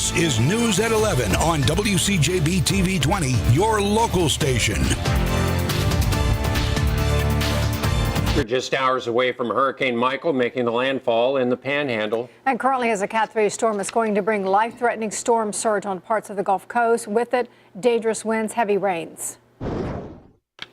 This is News at 11 on WCJB TV 20, your local station. We're just hours away from Hurricane Michael making the landfall in the Panhandle. And currently, as a Cat 3 storm is going to bring life-threatening storm surge on parts of the Gulf Coast. With it, dangerous winds, heavy rains.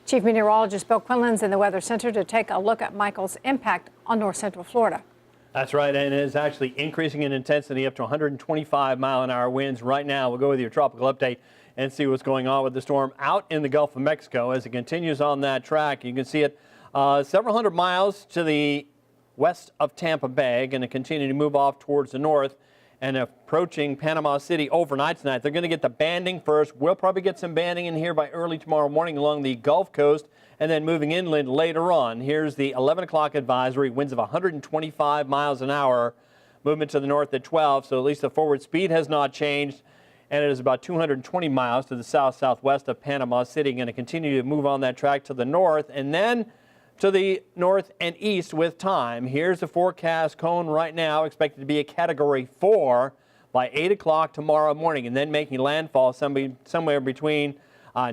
Chief Meteorologist Bill Quinlan's in the Weather Center to take a look at Michael's impact on north central Florida. That's right, and it is actually increasing in intensity up to 125-mile-an-hour winds right now. We'll go with your tropical update and see what's going on with the storm out in the Gulf of Mexico as it continues on that track. You can see it several hundred miles to the west of Tampa Bay, going to continue to move off towards the north and approaching Panama City overnight tonight. They're going to get the banding first. We'll probably get some banding in here by early tomorrow morning along the Gulf Coast, and then moving inland later on. Here's the 11 o'clock advisory, winds of 125 miles an hour, movement to the north at 12, so at least the forward speed has not changed, and it is about 220 miles to the south-southwest of Panama City. Going to continue to move on that track to the north, and then to the north and east with time. Here's the forecast cone right now, expected to be a Category 4 by 8 o'clock tomorrow morning, and then making landfall somewhere between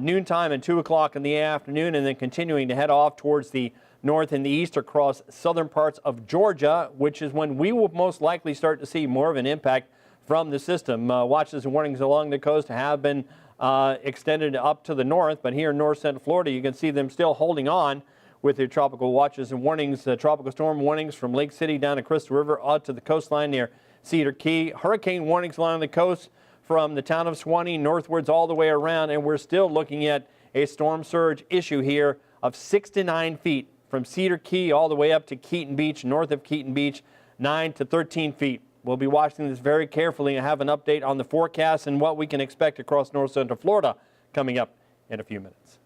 noontime and 2 o'clock in the afternoon, and then continuing to head off towards the north and the east across southern parts of Georgia, which is when we will most likely start to see more of an impact from the system. Watches and warnings along the coast have been extended up to the north, but here in north central Florida, you can see them still holding on with their tropical watches and warnings, tropical storm warnings from Lake City down to Crystal River out to the coastline near Cedar Key. Hurricane warnings along the coast from the town of Swanee northwards all the way around, and we're still looking at a storm surge issue here of 6 to 9 feet from Cedar Key all the way up to Keaton Beach, north of Keaton Beach, 9 to 13 feet. We'll be watching this very carefully and have an update on the forecast and what we can expect across north central Florida coming up in a few minutes.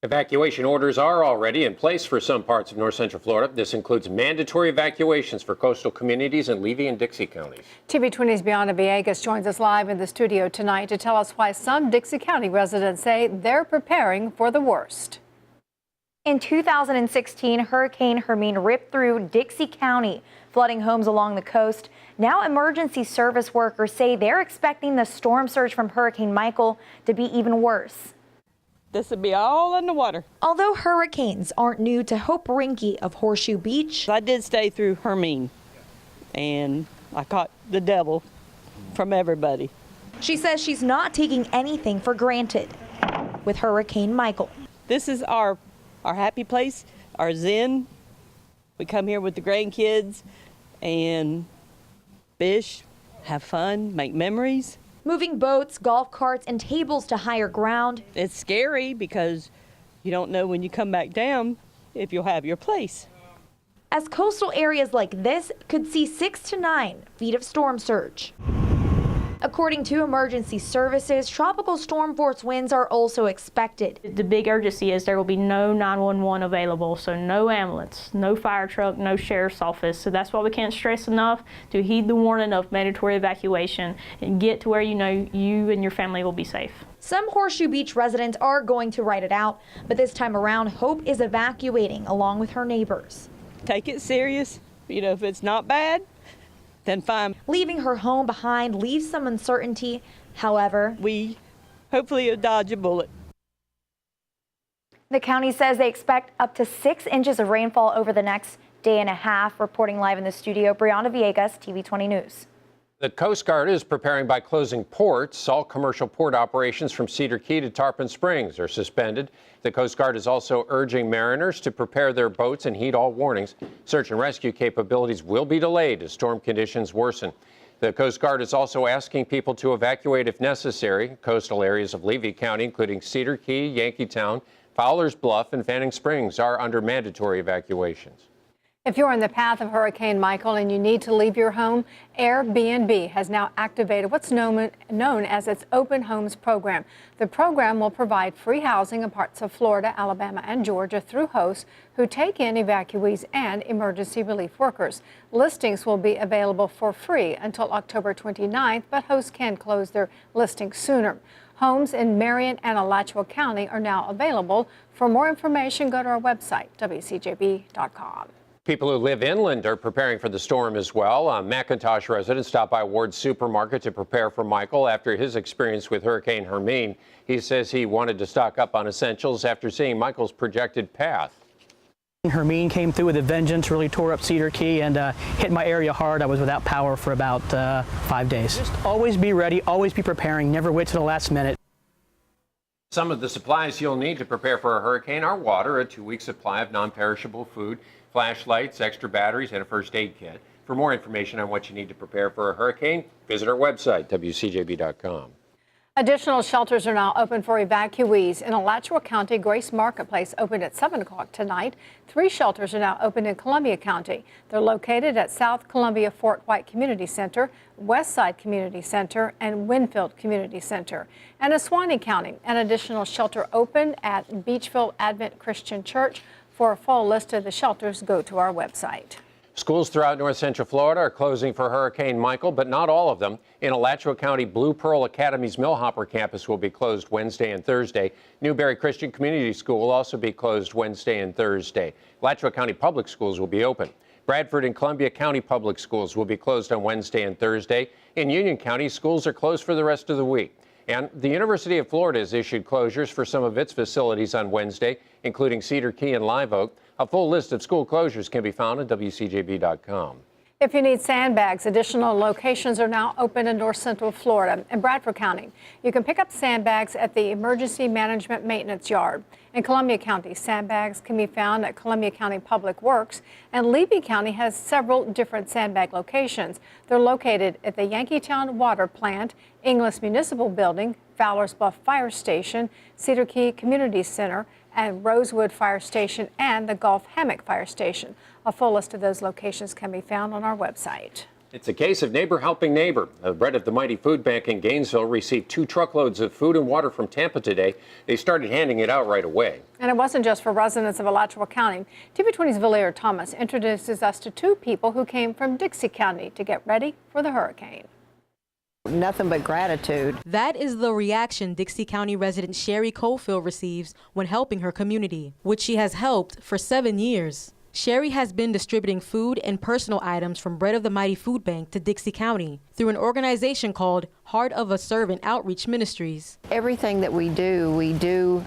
Evacuation orders are already in place for some parts of north central Florida. This includes mandatory evacuations for coastal communities in Levy and Dixie counties. TV 20's Bianca Villegas joins us live in the studio tonight to tell us why some Dixie County residents say they're preparing for the worst. In 2016, Hurricane Hermine ripped through Dixie County, flooding homes along the coast. Now emergency service workers say they're expecting the storm surge from Hurricane Michael to be even worse. This would be all underwater. Although hurricanes aren't new to Hope Rinke of Horseshoe Beach, I did stay through Hermine, and I caught the devil from everybody. she says she's not taking anything for granted with Hurricane Michael. This is our happy place, our zen. We come here with the grandkids and fish, have fun, make memories. Moving boats, golf carts, and tables to higher ground. It's scary because you don't know when you come back down if you'll have your place. As coastal areas like this could see 6 to 9 feet of storm surge. According to emergency services, tropical storm force winds are also expected. The big urgency is there will be no 911 available, so no ambulance, no fire truck, no sheriff's office. So that's why we can't stress enough to heed the warning of mandatory evacuation and get to where you know you and your family will be safe. Some Horseshoe Beach residents are going to ride it out, but this time around, Hope is evacuating along with her neighbors. Take it serious. You know, if it's not bad, then fine. Leaving her home behind leaves some uncertainty. However, we hopefully will dodge a bullet. The county says they expect up to 6 inches of rainfall over the next day and a half. Reporting live in the studio, Brianna Villegas, TV 20 News. The Coast Guard is preparing by closing ports. All commercial port operations from Cedar Key to Tarpon Springs are suspended. The Coast Guard is also urging mariners to prepare their boats and heed all warnings. Search and rescue capabilities will be delayed as storm conditions worsen. The Coast Guard is also asking people to evacuate if necessary. Coastal areas of Levy County, including Cedar Key, Yankeetown, Fowler's Bluff, and Fanning Springs, are under mandatory evacuations. If you're in the path of Hurricane Michael and you need to leave your home, Airbnb has now activated what's known as its Open Homes program. The program will provide free housing in parts of Florida, Alabama, and Georgia through hosts who take in evacuees and emergency relief workers. Listings will be available for free until October 29th, but hosts can close their listings sooner. Homes in Marion and Alachua County are now available. For more information, go to our website, WCJB.com. People who live inland are preparing for the storm as well. A McIntosh resident stopped by Ward's supermarket to prepare for Michael after his experience with Hurricane Hermine. He says he wanted to stock up on essentials after seeing Michael's projected path. Hermine came through with a vengeance, really tore up Cedar Key and hit my area hard. I was without power for about 5 days. Just always be ready, always be preparing, never wait till the last minute. Some of the supplies you'll need to prepare for a hurricane are water, a 2-week supply of non-perishable food, flashlights, extra batteries, and a first aid kit. For more information on what you need to prepare for a hurricane, visit our website, WCJB.com. Additional shelters are now open for evacuees. In Alachua County, Grace Marketplace opened at 7 o'clock tonight. 3 shelters are now open in Columbia County. They're located at South Columbia Fort White Community Center, Westside Community Center, and Winfield Community Center. And in Suwannee County, an additional shelter opened at Beachville Advent Christian Church. For a full list of the shelters, go to our website. Schools throughout north central Florida are closing for Hurricane Michael, but not all of them. In Alachua County, Blue Pearl Academy's Millhopper campus will be closed Wednesday and Thursday. Newberry Christian Community School will also be closed Wednesday and Thursday. Alachua County Public Schools will be open. Bradford and Columbia County Public Schools will be closed on Wednesday and Thursday. In Union County, schools are closed for the rest of the week. And the University of Florida has issued closures for some of its facilities on Wednesday, including Cedar Key and Live Oak. A full list of school closures can be found at WCJB.com. If you need sandbags, additional locations are now open in north central Florida and Bradford County. You can pick up sandbags at the Emergency Management Maintenance Yard. In Columbia County, sandbags can be found at Columbia County Public Works, and Levy County has several different sandbag locations. They're located at the Yankeetown Water Plant, Inglis Municipal Building, Fowler's Bluff Fire Station, Cedar Key Community Center, and Rosewood Fire Station, and the Gulf Hammock Fire Station. A full list of those locations can be found on our website. It's a case of neighbor helping neighbor. The Bread of the Mighty Food Bank in Gainesville received 2 truckloads of food and water from Tampa today. They started handing it out right away. And it wasn't just for residents of Alachua County. TV20's Valera Thomas introduces us to 2 people who came from Dixie County to get ready for the hurricane. Nothing but gratitude. That is the reaction Dixie County resident Sherry Cofield receives when helping her community, which she has helped for 7 years. Sherry has been distributing food and personal items from Bread of the Mighty Food Bank to Dixie County through an organization called Heart of a Servant Outreach Ministries. Everything that we do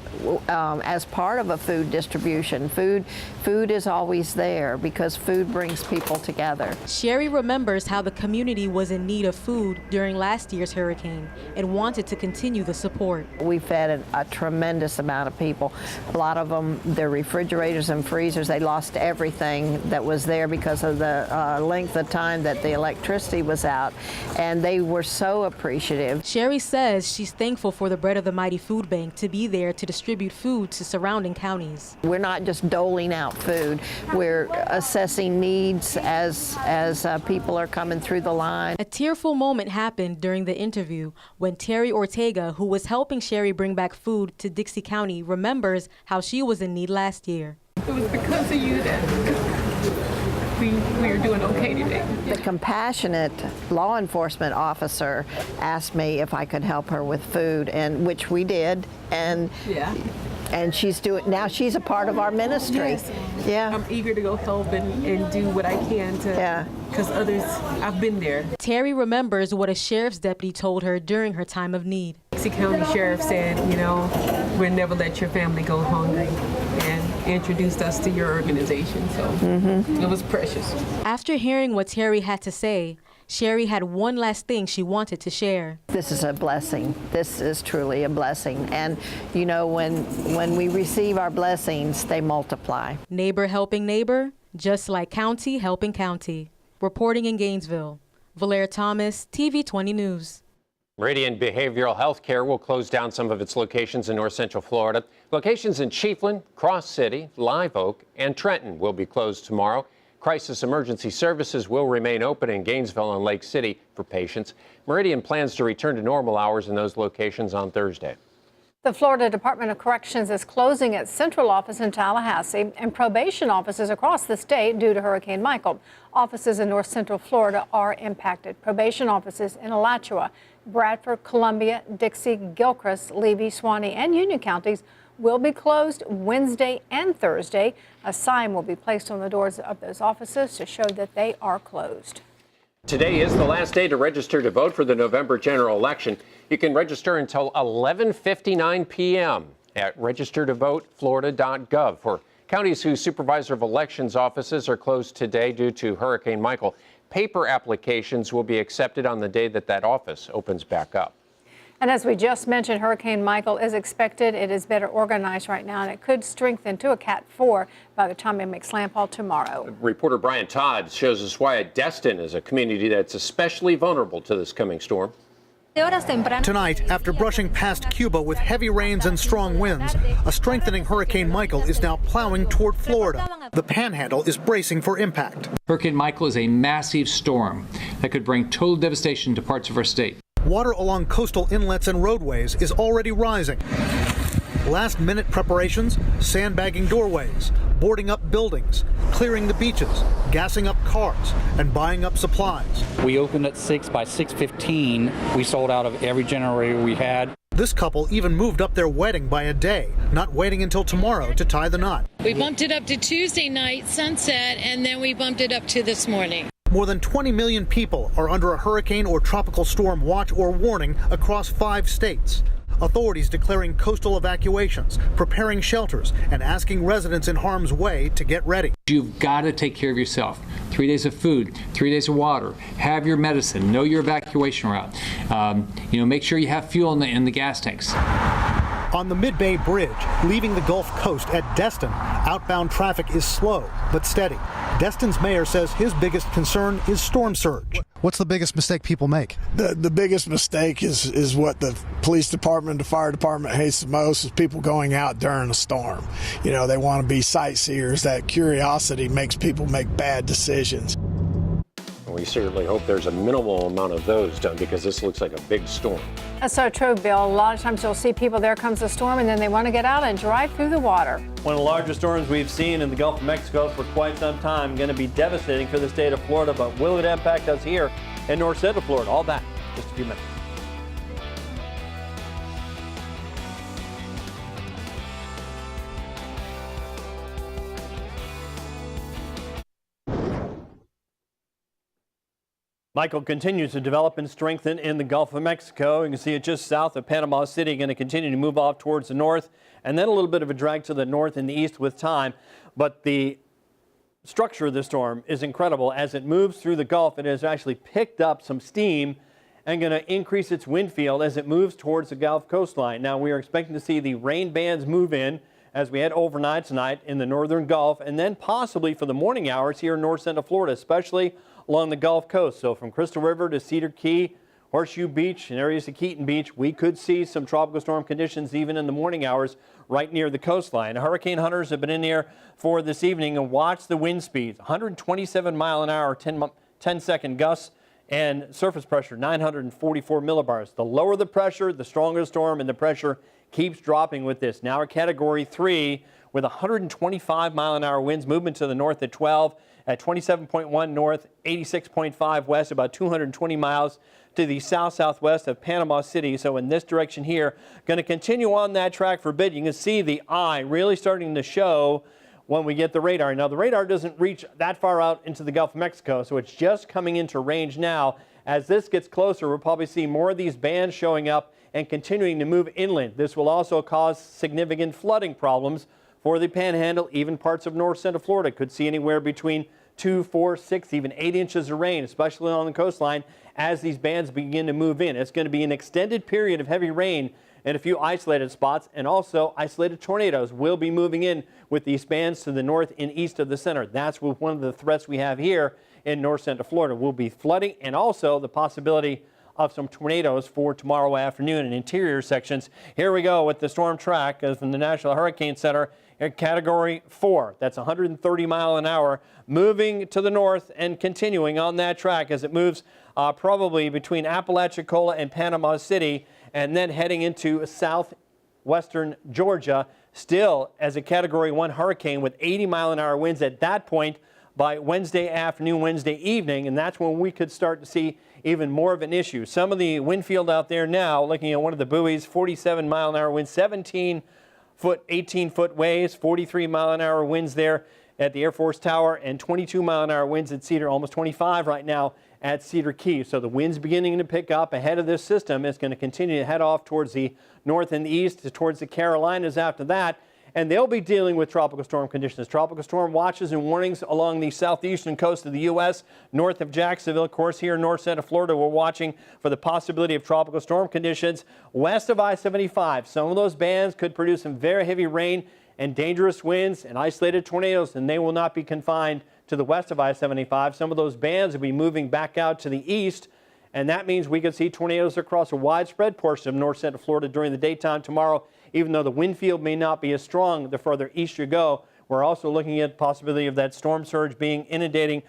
as part of a food distribution. Food is always there because food brings people together. Sherry remembers how the community was in need of food during last year's hurricane and wanted to continue the support. We fed a tremendous amount of people. A lot of them, their refrigerators and freezers, they lost everything that was there because of the length of time that the electricity was out, and they were so appreciative. Sherry says she's thankful for the Bread of the Mighty Food Bank to be there to distribute food to surrounding counties. We're not just doling out food. We're assessing needs as people are coming through the line. A tearful moment happened during the interview when Terry Ortega, who was helping Sherry bring back food to Dixie County, remembers how she was in need last year. It was because of you that we are doing okay today. The compassionate law enforcement officer asked me if I could help her with food, and which we did, and she's doing now. She's a part of our ministry. Yes. Yeah, I'm eager to go help and do what I can to. Because others, I've been there. Terry remembers what a sheriff's deputy told her during her time of need. Dixie County Sheriff said, we'll never let your family go hungry, and introduced us to your organization, so it was precious. After hearing what Terry had to say, Sherry had one last thing she wanted to share. This is a blessing. This is truly a blessing. And when we receive our blessings, they multiply. Neighbor helping neighbor, just like county helping county. Reporting in Gainesville, Valera Thomas, TV20 News. Meridian Behavioral Health Care will close down some of its locations in north central Florida. Locations in Chiefland, Cross City, Live Oak, and Trenton will be closed tomorrow. Crisis emergency services will remain open in Gainesville and Lake City for patients. Meridian plans to return to normal hours in those locations on Thursday. The Florida Department of Corrections is closing its central office in Tallahassee and probation offices across the state due to Hurricane Michael. Offices in north central Florida are impacted. Probation offices in Alachua, Bradford, Columbia, Dixie, Gilchrist, Levy, Suwannee, and Union counties will be closed Wednesday and Thursday. A sign will be placed on the doors of those offices to show that they are closed. Today is the last day to register to vote for the November general election. You can register until 11:59 p.m. at registertovoteflorida.gov. For counties whose supervisor of elections offices are closed today due to Hurricane Michael, paper applications will be accepted on the day that office opens back up. And as we just mentioned, Hurricane Michael is expected. It is better organized right now, and it could strengthen to a Cat 4 by the time it makes landfall tomorrow. Reporter Brian Todd shows us why Destin is a community that's especially vulnerable to this coming storm. Tonight, after brushing past Cuba with heavy rains and strong winds, a strengthening Hurricane Michael is now plowing toward Florida. The Panhandle is bracing for impact. Hurricane Michael is a massive storm that could bring total devastation to parts of our state. Water along coastal inlets and roadways is already rising. Last-minute preparations, sandbagging doorways, boarding up buildings, clearing the beaches, gassing up cars, and buying up supplies. We opened at 6. By 6:15, we sold out of every generator we had. This couple even moved up their wedding by a day, not waiting until tomorrow to tie the knot. We bumped it up to Tuesday night, sunset, and then we bumped it up to this morning. More than 20 million people are under a hurricane or tropical storm watch or warning across 5 states. Authorities declaring coastal evacuations, preparing shelters, and asking residents in harm's way to get ready. You've got to take care of yourself. 3 days of food, 3 days of water, have your medicine, know your evacuation route. Make sure you have fuel in the gas tanks. On the Mid-Bay Bridge, leaving the Gulf Coast at Destin, outbound traffic is slow but steady. Destin's mayor says his biggest concern is storm surge. What's the biggest mistake people make? The biggest mistake is what the police department, the fire department hates the most, is people going out during a storm. They want to be sightseers. That curiosity makes people make bad decisions. We certainly hope there's a minimal amount of those done, because this looks like a big storm. That's so true, Bill. A lot of times you'll see people, there comes the storm, and then they want to get out and drive through the water. One of the largest storms we've seen in the Gulf of Mexico for quite some time. Going to be devastating for the state of Florida, but will it impact us here in north central Florida? All that in just a few minutes. Michael continues to develop and strengthen in the Gulf of Mexico. You can see it just south of Panama City, going to continue to move off towards the north, and then a little bit of a drag to the north and the east with time. But the structure of the storm is incredible. As it moves through the Gulf, it has actually picked up some steam and going to increase its wind field as it moves towards the Gulf coastline. Now, we are expecting to see the rain bands move in as we head overnight tonight in the northern Gulf, and then possibly for the morning hours here in north central Florida, especially along the Gulf Coast. So from Crystal River to Cedar Key, Horseshoe Beach, and areas of Keaton Beach, we could see some tropical storm conditions even in the morning hours right near the coastline. Hurricane hunters have been in there for this evening and watch the wind speeds. 127 mile an hour, 10-second gusts, and surface pressure 944 millibars. The lower the pressure, the stronger the storm, and the pressure keeps dropping with this. Now a Category 3 with 125 mile an hour winds, movement to the north at 12, at 27.1 north, 86.5 west, about 220 miles to the south-southwest of Panama City. So in this direction here, going to continue on that track for a bit. You can see the eye really starting to show when we get the radar. Now the radar doesn't reach that far out into the Gulf of Mexico, so it's just coming into range now. As this gets closer, we'll probably see more of these bands showing up and continuing to move inland. This will also cause significant flooding problems for the Panhandle. Even parts of north central Florida could see anywhere between 2, 4, 6, even 8 inches of rain, especially on the coastline, as these bands begin to move in. It's going to be an extended period of heavy rain in a few isolated spots, and also isolated tornadoes will be moving in with these bands to the north and east of the center. That's one of the threats we have here in north central Florida. Will be flooding and also the possibility of some tornadoes for tomorrow afternoon in interior sections. Here we go with the storm track from the National Hurricane Center at Category 4. That's 130 mile an hour, moving to the north and continuing on that track as it moves probably between Apalachicola and Panama City, and then heading into southwestern Georgia, still as a Category 1 hurricane with 80 mile an hour winds at that point by Wednesday afternoon, Wednesday evening, and that's when we could start to see even more of an issue. Some of the wind field out there now, looking at one of the buoys, 47 mile an hour wind, 17 18-foot waves, 43-mile-an-hour winds there at the Air Force Tower, and 22-mile-an-hour winds at Cedar, almost 25 right now at Cedar Key. So the wind's beginning to pick up ahead of this system. It's going to continue to head off towards the north and the east, towards the Carolinas after that. And they'll be dealing with tropical storm conditions. Tropical storm watches and warnings along the southeastern coast of the U.S., north of Jacksonville. Of course, here in north central Florida, we're watching for the possibility of tropical storm conditions west of I-75. Some of those bands could produce some very heavy rain and dangerous winds and isolated tornadoes, and they will not be confined to the west of I-75. Some of those bands will be moving back out to the east, and that means we could see tornadoes across a widespread portion of north central Florida during the daytime tomorrow. Even though the wind field may not be as strong the further east you go, we're also looking at the possibility of that storm surge inundating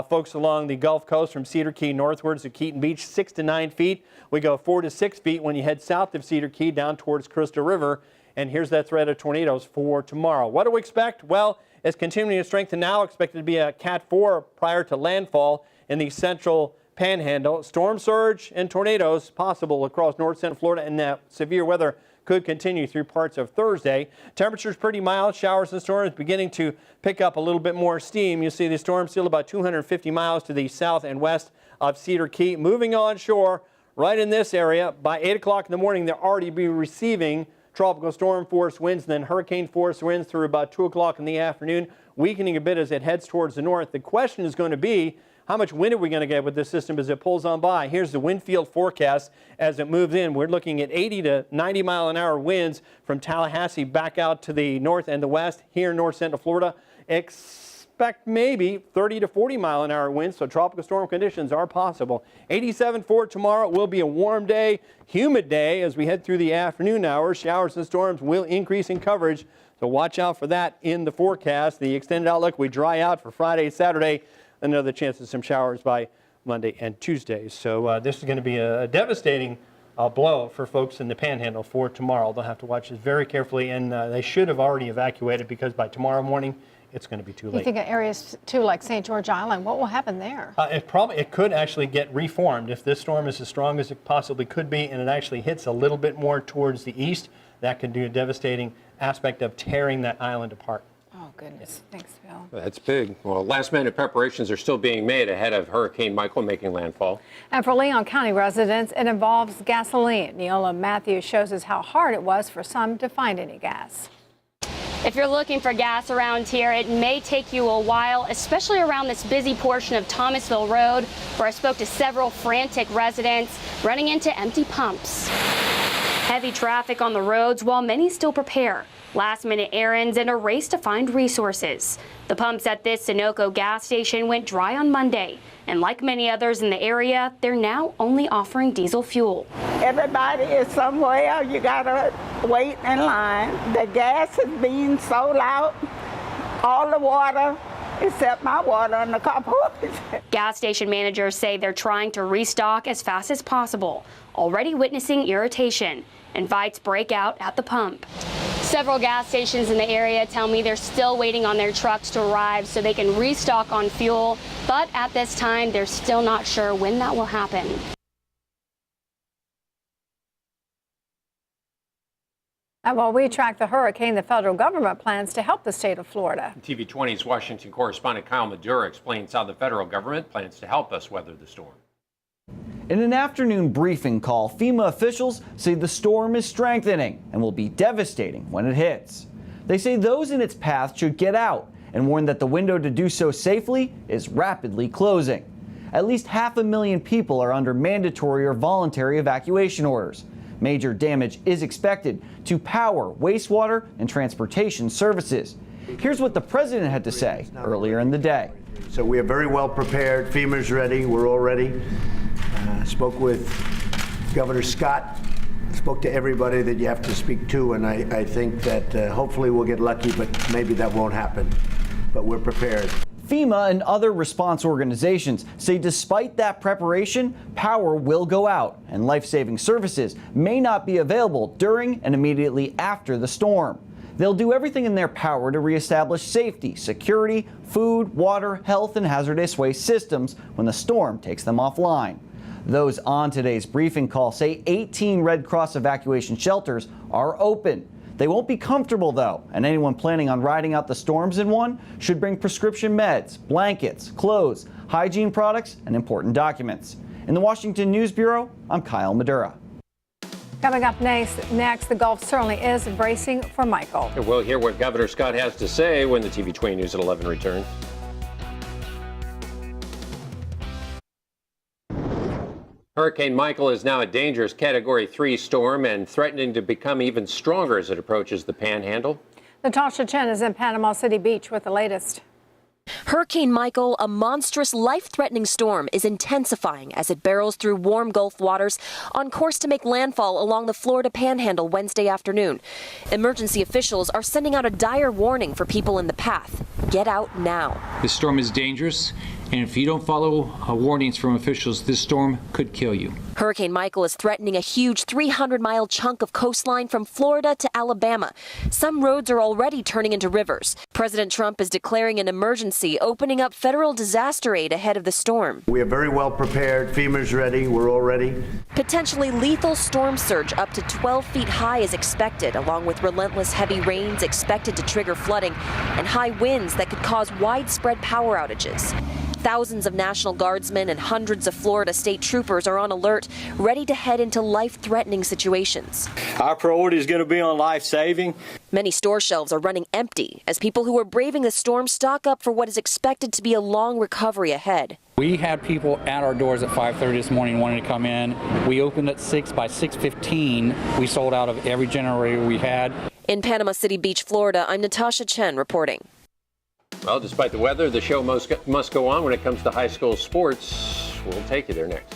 folks along the Gulf Coast from Cedar Key northwards to Keaton Beach, 6 to 9 feet. We go 4 to 6 feet when you head south of Cedar Key down towards Crystal River. And here's that threat of tornadoes for tomorrow. What do we expect? Well, it's continuing to strengthen now, expected to be a Cat 4 prior to landfall in the central panhandle. Storm surge and tornadoes possible across north central Florida, and that severe weather could continue through parts of Thursday. Temperatures pretty mild. Showers and storms beginning to pick up a little bit more steam. You see the storm still about 250 miles to the south and west of Cedar Key. Moving onshore right in this area. By 8 o'clock in the morning, they'll already be receiving tropical storm force winds and then hurricane force winds through about 2 o'clock in the afternoon, weakening a bit as it heads towards the north. The question is going to be, how much wind are we going to get with this system as it pulls on by? Here's the wind field forecast as it moves in. We're looking at 80 to 90 mile an hour winds from Tallahassee back out to the north and the west here in north central Florida. Expect maybe 30 to 40 mile an hour winds, so tropical storm conditions are possible. 87 for tomorrow. It will be a warm day, humid day as we head through the afternoon hours. Showers and storms will increase in coverage, so watch out for that in the forecast. The extended outlook, we dry out for Friday, Saturday. Another chance of some showers by Monday and Tuesday. So this is going to be a devastating blow for folks in the Panhandle for tomorrow. They'll have to watch this very carefully, and they should have already evacuated because by tomorrow morning, it's going to be too late. You think of areas too like St. George Island, what will happen there? It could actually get reformed if this storm is as strong as it possibly could be, and it actually hits a little bit more towards the east. That could do a devastating aspect of tearing that island apart. Oh, goodness. Thanks, Phil. That's big. Well, last-minute preparations are still being made ahead of Hurricane Michael making landfall. And for Leon County residents, it involves gasoline. Neola Matthews shows us how hard it was for some to find any gas. If you're looking for gas around here, it may take you a while, especially around this busy portion of Thomasville Road, where I spoke to several frantic residents running into empty pumps. Heavy traffic on the roads while many still prepare. Last-minute errands and a race to find resources. The pumps at this Sunoco gas station went dry on Monday, and like many others in the area, they're now only offering diesel fuel. Everybody is somewhere. You gotta wait in line. The gas is being sold out. All the water, except my water in the carport. Gas station managers say they're trying to restock as fast as possible, already witnessing irritation, and fights break out at the pump. Several gas stations in the area tell me they're still waiting on their trucks to arrive so they can restock on fuel, but at this time, they're still not sure when that will happen. And while we track the hurricane, the federal government plans to help the state of Florida. TV 20's Washington correspondent Kyle Madura explains how the federal government plans to help us weather the storm. In an afternoon briefing call, FEMA officials say the storm is strengthening and will be devastating when it hits. They say those in its path should get out and warn that the window to do so safely is rapidly closing. At least 500,000 people are under mandatory or voluntary evacuation orders. Major damage is expected to power, wastewater, and transportation services. Here's what the president had to say earlier in the day. So we are very well prepared. FEMA's ready. We're all ready. Spoke with Governor Scott, spoke to everybody that you have to speak to, and I think that hopefully we'll get lucky, but maybe that won't happen. But we're prepared. FEMA and other response organizations say despite that preparation, power will go out and life-saving services may not be available during and immediately after the storm. They'll do everything in their power to reestablish safety, security, food, water, health, and hazardous waste systems when the storm takes them offline. Those on today's briefing call say 18 Red Cross evacuation shelters are open. They won't be comfortable though, and anyone planning on riding out the storms in one should bring prescription meds, blankets, clothes, hygiene products, and important documents. In the Washington News Bureau, I'm Kyle Madura. Coming up next, the Gulf certainly is bracing for Michael. We'll hear what Governor Scott has to say when the TV 20 News at 11 returns. Hurricane Michael is now a dangerous Category 3 storm and threatening to become even stronger as it approaches the Panhandle. Natasha Chen is in Panama City Beach with the latest. Hurricane Michael, a monstrous, life-threatening storm, is intensifying as it barrels through warm Gulf waters on course to make landfall along the Florida Panhandle Wednesday afternoon. Emergency officials are sending out a dire warning for people in the path. Get out now. This storm is dangerous, and if you don't follow warnings from officials, this storm could kill you. Hurricane Michael is threatening a huge 300-mile chunk of coastline from Florida to Alabama. Some roads are already turning into rivers. President Trump is declaring an emergency, opening up federal disaster aid ahead of the storm. We are very well prepared. FEMA's ready. We're all ready. Potentially lethal storm surge up to 12 feet high is expected, along with relentless heavy rains expected to trigger flooding and high winds that could cause widespread power outages. Thousands of National Guardsmen and hundreds of Florida state troopers are on alert, ready to head into life-threatening situations. Our priority is going to be on life-saving. Many store shelves are running empty as people who are braving the storm stock up for what is expected to be a long recovery ahead. We had people at our doors at 5:30 this morning wanting to come in. We opened at 6. By 6:15, we sold out of every generator we had. In Panama City Beach, Florida, I'm Natasha Chen reporting. Well, despite the weather, the show must go on when it comes to high school sports. We'll take you there next.